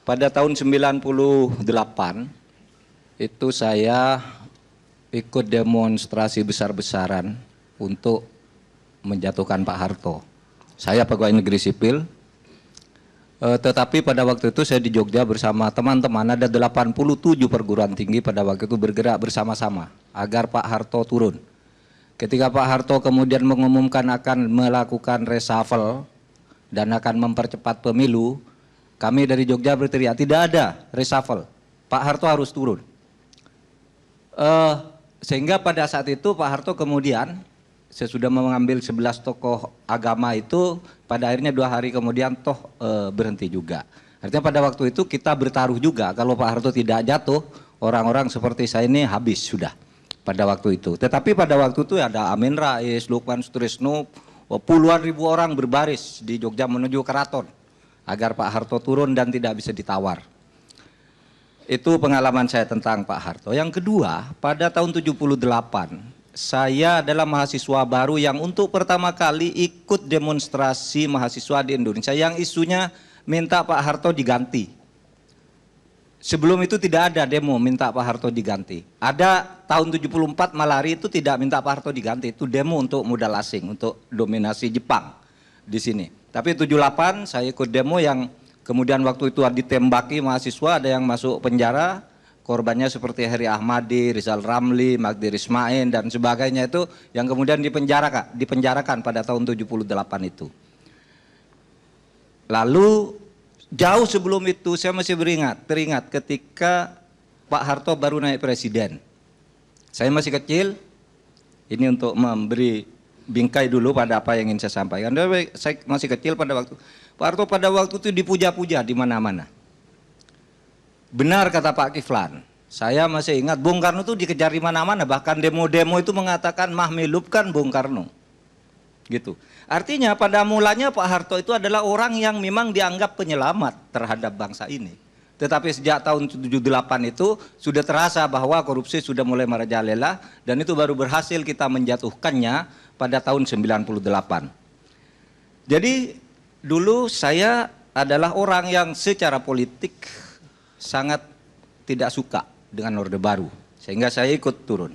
Pada tahun 98 itu saya ikut demonstrasi besar-besaran untuk menjatuhkan Pak Harto. Saya pegawai negeri sipil, tetapi pada waktu itu saya di Jogja bersama teman-teman, ada 87 perguruan tinggi pada waktu itu bergerak bersama-sama agar Pak Harto turun. Ketika Pak Harto kemudian mengumumkan akan melakukan reshuffle dan akan mempercepat pemilu, kami dari Jogja berteriak, tidak ada reshuffle, Pak Harto harus turun. Sehingga pada saat itu Pak Harto kemudian sesudah mengambil 11 tokoh agama itu, pada akhirnya 2 hari kemudian berhenti juga. Artinya pada waktu itu kita bertaruh juga, kalau Pak Harto tidak jatuh, orang-orang seperti saya ini habis sudah pada waktu itu. Tetapi pada waktu itu ada Amin Rais, Lukman Sutrisno, puluhan ribu orang berbaris di Jogja menuju keraton agar Pak Harto turun dan tidak bisa ditawar. Itu pengalaman saya tentang Pak Harto. Yang kedua, pada tahun 78, saya adalah mahasiswa baru yang untuk pertama kali ikut demonstrasi mahasiswa di Indonesia yang isunya minta Pak Harto diganti. Sebelum itu tidak ada demo minta Pak Harto diganti. Ada tahun 74 Malari itu tidak minta Pak Harto diganti, itu demo untuk modal asing, untuk dominasi Jepang di sini. Tapi 78 saya ikut demo yang kemudian waktu itu ditembaki mahasiswa, ada yang masuk penjara, korbannya seperti Heri Ahmadi, Rizal Ramli, Magdir Ismail dan sebagainya itu yang kemudian dipenjarakan pada tahun 78 itu. Lalu jauh sebelum itu saya masih teringat ketika Pak Harto baru naik presiden. Saya masih kecil, ini untuk memberi bingkai dulu pada apa yang ingin saya sampaikan. Saya masih kecil pada waktu Pak Harto pada waktu itu dipuja-puja di mana-mana. Benar kata Pak Kiflan, saya masih ingat Bung Karno itu dikejar di mana-mana, bahkan demo-demo itu mengatakan mahmilupkan Bung Karno. Gitu. Artinya pada mulanya Pak Harto itu adalah orang yang memang dianggap penyelamat terhadap bangsa ini. Tetapi sejak tahun 78 itu sudah terasa bahwa korupsi sudah mulai merajalela dan itu baru berhasil kita menjatuhkannya pada tahun 98. Jadi dulu saya adalah orang yang secara politik sangat tidak suka dengan Orde Baru, sehingga saya ikut turun.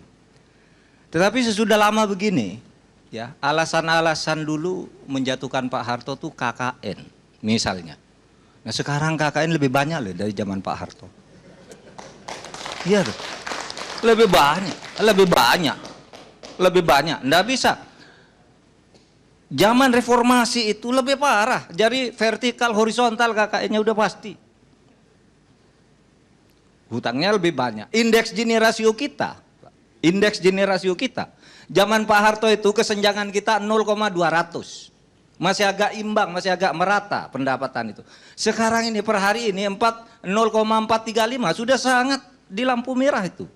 Tetapi sesudah lama begini, ya, alasan-alasan dulu menjatuhkan Pak Harto tuh KKN misalnya. Nah sekarang KKN lebih banyak loh dari zaman Pak Harto. Iya tuh, lebih banyak. Nggak bisa. Zaman reformasi itu lebih parah, jadi vertikal horizontal KKN-nya udah pasti. Hutangnya lebih banyak. Indeks Gini rasio kita, zaman Pak Harto itu kesenjangan kita 0,200. Masih agak imbang, masih agak merata pendapatan itu. Sekarang ini per hari ini 0,435 sudah sangat di lampu merah itu.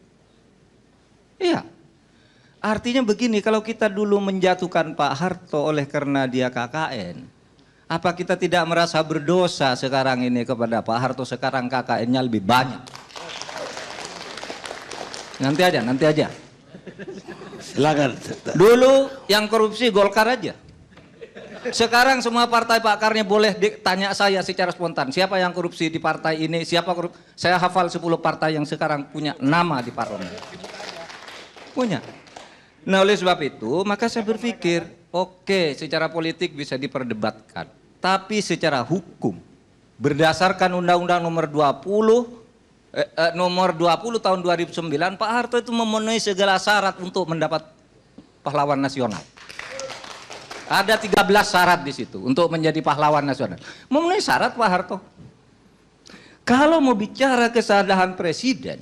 Iya. Artinya begini, kalau kita dulu menjatuhkan Pak Harto oleh karena dia KKN, apa kita tidak merasa berdosa sekarang ini kepada Pak Harto, sekarang KKN-nya lebih banyak? Nanti aja. Silakan. Dulu yang korupsi Golkar aja. Sekarang semua partai pakarnya boleh tanya saya secara spontan, siapa yang korupsi di partai ini, siapa korupsi. Saya hafal 10 partai yang sekarang punya nama di parlemen. Punya. Nah oleh sebab itu maka saya berpikir, oke, secara politik bisa diperdebatkan, tapi secara hukum berdasarkan Undang-Undang nomor 20 tahun 2009, Pak Harto itu memenuhi segala syarat untuk mendapat pahlawan nasional. Ada 13 syarat di situ untuk menjadi pahlawan nasional. Memenuhi syarat Pak Harto. Kalau mau bicara kesalahan presiden,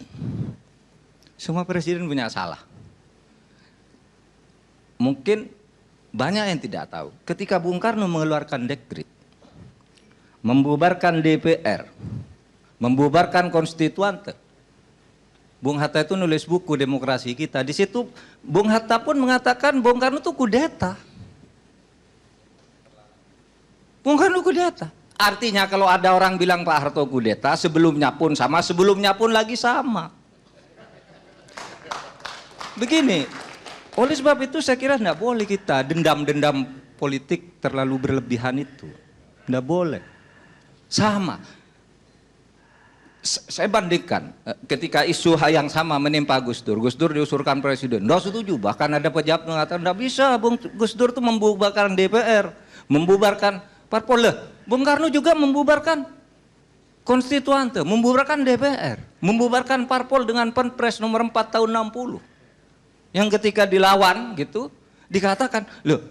semua presiden punya salah. Mungkin banyak yang tidak tahu. Ketika Bung Karno mengeluarkan dekret, membubarkan DPR, membubarkan konstituante, Bung Hatta itu nulis buku Demokrasi Kita. Di situ Bung Hatta pun mengatakan Bung Karno itu kudeta. Bung Karno kudeta. Artinya kalau ada orang bilang Pak Harto kudeta, sebelumnya pun sama, sebelumnya pun lagi sama. Begini. Oleh sebab itu saya kira tidak boleh kita dendam-dendam politik terlalu berlebihan itu. Tidak boleh. Sama. Saya bandingkan ketika isu yang sama menimpa Gus Dur diusulkan presiden, nggak setuju, bahkan ada pejabat mengatakan nggak bisa Bung Gus Dur itu membubarkan DPR, membubarkan parpol. Bung Karno juga membubarkan konstituante, membubarkan DPR, membubarkan parpol dengan Perpres nomor 4 tahun 60. Yang ketika dilawan gitu, dikatakan, loh,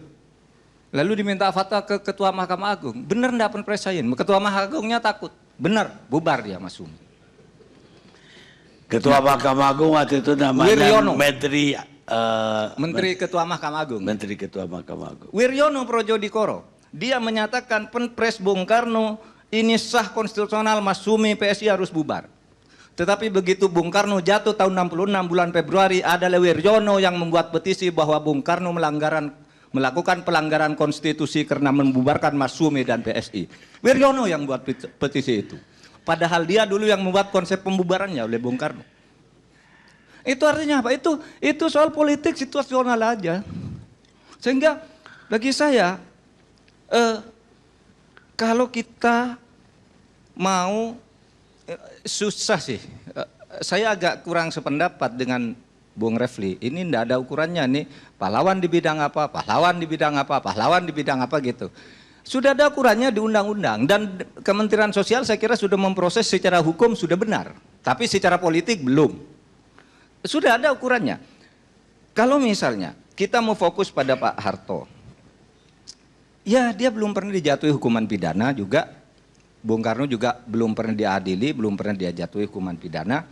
lalu diminta fatwa ke Ketua Mahkamah Agung, benar enggak Perpres saya? Ketua Mahkamah Agungnya takut, benar, bubar dia Mas Umi. Ketua Mahkamah Agung waktu itu namanya Wiryono. Menteri Ketua Mahkamah Agung. Menteri Ketua Mahkamah Agung. Wiryono Projodikoro. Dia menyatakan Perpres Bung Karno ini sah konstitusional, Mas Sumi PSI harus bubar. Tetapi begitu Bung Karno jatuh tahun 66 bulan Februari, adalah Wiryono yang membuat petisi bahwa Bung Karno melakukan pelanggaran konstitusi karena membubarkan Mas Sumi dan PSI. Wiryono yang buat petisi itu. Padahal dia dulu yang membuat konsep pembubarannya oleh Bung Karno. Itu artinya apa? Itu soal politik situasional aja. Sehingga bagi saya, kalau kita mau, susah sih. Saya agak kurang sependapat dengan Bung Refli. Ini tidak ada ukurannya nih, pahlawan di bidang apa, pahlawan di bidang apa, pahlawan di bidang apa gitu. Sudah ada ukurannya di undang-undang, dan Kementerian Sosial saya kira sudah memproses secara hukum sudah benar, tapi secara politik belum. Sudah ada ukurannya. Kalau misalnya kita mau fokus pada Pak Harto, ya dia belum pernah dijatuhi hukuman pidana juga, Bung Karno juga belum pernah diadili, belum pernah dijatuhi hukuman pidana.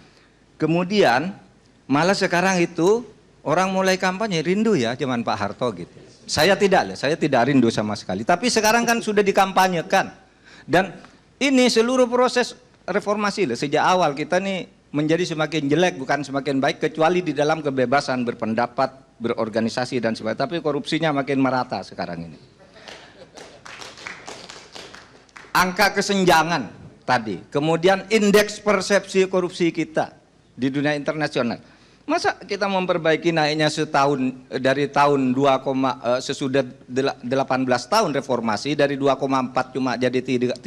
Kemudian malah sekarang itu orang mulai kampanye rindu ya zaman Pak Harto gitu. Saya tidak rindu sama sekali. Tapi sekarang kan sudah dikampanyekan. Dan ini seluruh proses reformasi sejak awal kita nih menjadi semakin jelek bukan semakin baik, kecuali di dalam kebebasan berpendapat, berorganisasi dan sebagainya. Tapi korupsinya makin merata sekarang ini. Angka kesenjangan tadi, kemudian indeks persepsi korupsi kita di dunia internasional. Masa kita memperbaiki naiknya setahun dari tahun sesudah 18 tahun reformasi dari 2,4 cuma jadi 3,6,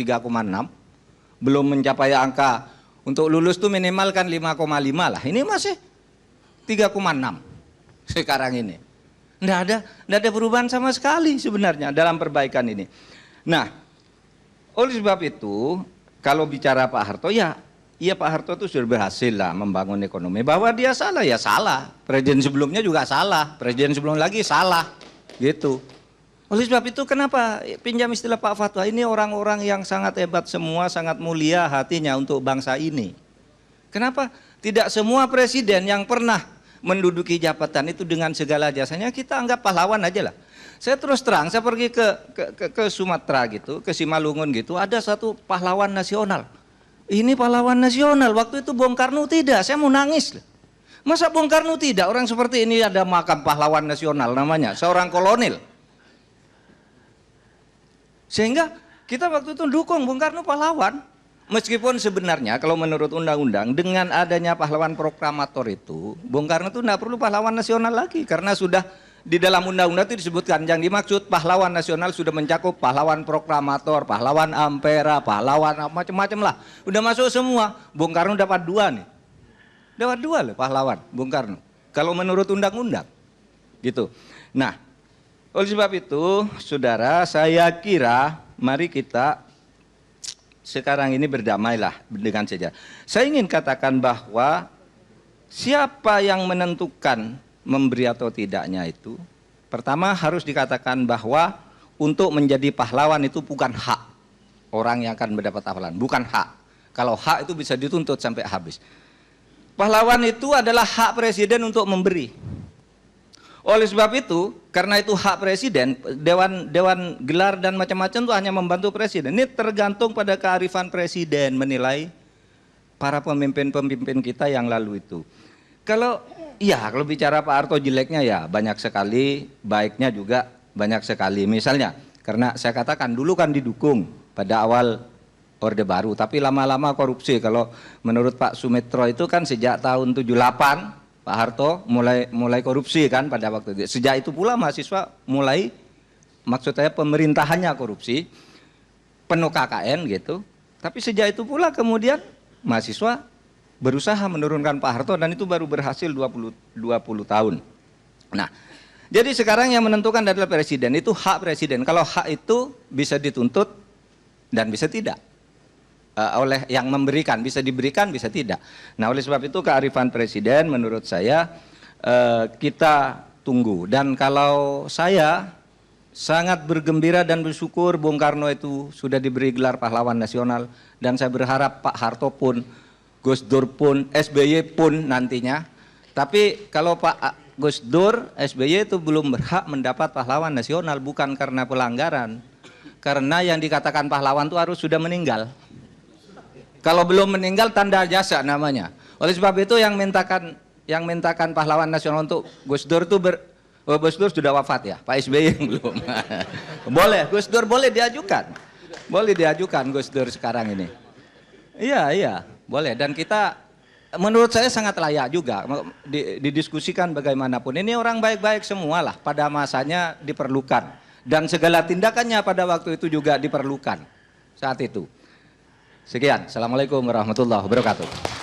belum mencapai angka untuk lulus tuh minimal kan 5,5 lah. Ini masih 3,6 sekarang ini. Nggak ada perubahan sama sekali sebenarnya dalam perbaikan ini. Nah, oleh sebab itu kalau bicara Pak Harto, iya Pak Harto itu sudah berhasil lah membangun ekonomi. Bahwa dia salah, ya salah. Presiden sebelumnya juga salah, presiden sebelum lagi salah, gitu. Oleh sebab itu kenapa pinjam istilah Pak Fatwa, ini orang-orang yang sangat hebat semua, sangat mulia hatinya untuk bangsa ini. Kenapa tidak semua presiden yang pernah menduduki jabatan itu dengan segala jasanya kita anggap pahlawan aja lah. Saya terus terang, saya pergi ke Sumatera gitu, ke Simalungun gitu, ada satu pahlawan nasional. Ini pahlawan nasional, waktu itu Bung Karno tidak, saya mau nangis. Masa Bung Karno tidak, orang seperti ini ada makam pahlawan nasional namanya, seorang kolonel. Sehingga kita waktu itu dukung Bung Karno pahlawan. Meskipun sebenarnya kalau menurut undang-undang dengan adanya pahlawan proklamator itu, Bung Karno itu tidak perlu pahlawan nasional lagi. Karena sudah di dalam undang-undang itu disebutkan yang dimaksud pahlawan nasional sudah mencakup pahlawan proklamator, pahlawan ampera, pahlawan macam-macam lah. Udah masuk semua. Bung Karno dapat 2 nih. Dapat 2 loh pahlawan Bung Karno. Kalau menurut undang-undang. Gitu. Nah, oleh sebab itu, saudara, saya kira mari kita sekarang ini berdamailah dengan sejarah. Saya ingin katakan bahwa siapa yang menentukan memberi atau tidaknya itu, pertama harus dikatakan bahwa untuk menjadi pahlawan itu bukan hak orang yang akan mendapat pahlawan, bukan hak. Kalau hak itu bisa dituntut sampai habis. Pahlawan itu adalah hak presiden untuk memberi. Oleh sebab itu, karena itu hak presiden, dewan gelar dan macam-macam itu hanya membantu presiden. Ini tergantung pada kearifan presiden menilai para pemimpin-pemimpin kita yang lalu itu. Kalau bicara Pak Harto jeleknya ya banyak sekali, baiknya juga banyak sekali. Misalnya, karena saya katakan dulu kan didukung pada awal Orde Baru, tapi lama-lama korupsi. Kalau menurut Pak Sumitro itu kan sejak tahun 78 Pak Harto mulai korupsi kan pada waktu itu. Sejak itu pula mahasiswa mulai, maksud saya pemerintahannya korupsi, penuh KKN gitu. Tapi sejak itu pula kemudian mahasiswa berusaha menurunkan Pak Harto dan itu baru berhasil 20 tahun. Nah, jadi sekarang yang menentukan adalah presiden, itu hak presiden. Kalau hak itu bisa dituntut dan bisa tidak. Oleh yang memberikan, bisa diberikan, bisa tidak. Nah, oleh sebab itu kearifan presiden menurut saya kita tunggu. Dan kalau saya sangat bergembira dan bersyukur Bung Karno itu sudah diberi gelar pahlawan nasional, dan saya berharap Pak Harto pun, Gus Dur pun, SBY pun nantinya. Tapi kalau Pak Gus Dur, SBY itu belum berhak mendapat pahlawan nasional, bukan karena pelanggaran. Karena yang dikatakan pahlawan itu harus sudah meninggal. Kalau belum meninggal tanda jasa namanya. Oleh sebab itu yang mintakan pahlawan nasional untuk Gus Dur itu Gus Dur sudah wafat ya, Pak SBY yang belum. Boleh, Gus Dur boleh diajukan. Boleh diajukan Gus Dur sekarang ini. Iya, boleh. Dan kita, menurut saya sangat layak juga didiskusikan bagaimanapun. Ini orang baik-baik semua lah, pada masanya diperlukan. Dan segala tindakannya pada waktu itu juga diperlukan saat itu. Sekian, Assalamualaikum warahmatullahi wabarakatuh.